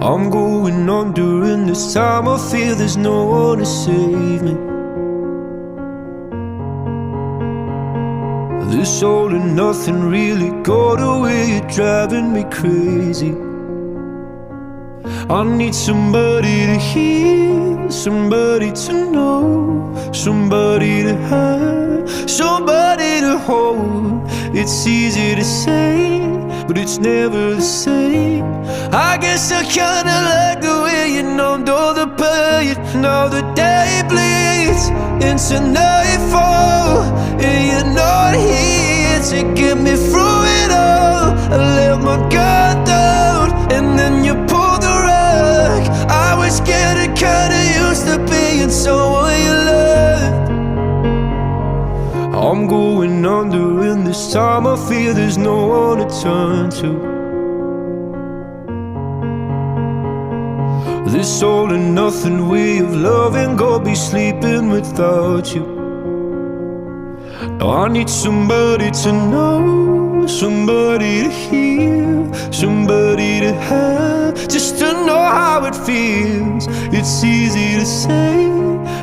I'm going on during this time. I feel there's no one to save me. This all and nothing really got away. You're driving me crazy. I need somebody to hear, somebody to know, somebody to have, somebody to hold. It's easy to say, but it's never the same. I guess I kinda like the way you numbed all the pain. Now the day bleeds into nightfall, and you're not here to get me through it all. I let my guard down, and then you pulled the rug. I was getting kinda used to being someone you loved. I'm going under, and this time I feel there's no one to turn to. This all and nothing way of loving, gonna be sleeping without you. Now I need somebody to know, somebody to hear, somebody to have, just to know how it feels. It's easy to say,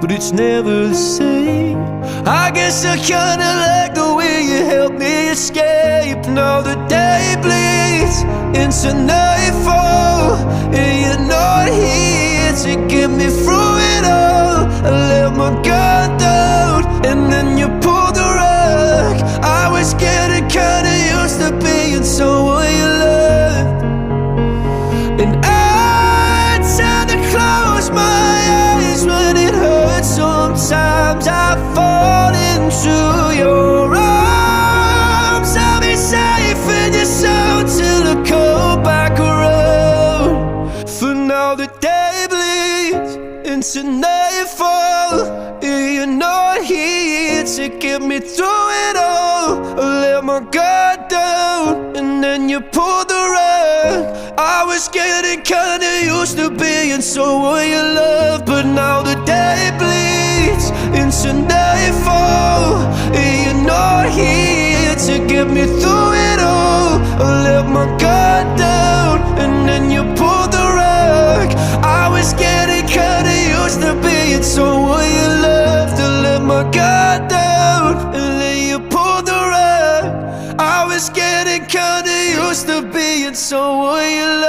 but it's never the same. I guess I kinda like the way you help me escape. Now the day bleeds into nightfall, and you're not here to get me through it all. I let my guard down, and then you pulled the rug. I was getting kinda used to being someone you loved, and I tend to close my eyes when it hurts. Sometimes I fall into your arms. I'll be safe in your soul till I come back around. For now the day bleeds into nightfall, and you're not here to get me through it all. I let my guard down, and then you pulled the rug. I was getting kinda used to being someone you love, but now the day bleeds into nightfall, and you're not here to get me through it all. I let my guard down, and then you pulled the rug. I was getting kinda used to being someone you loved. I let my guard down, and then you pulled the rug. I was getting kinda used to being someone you loved.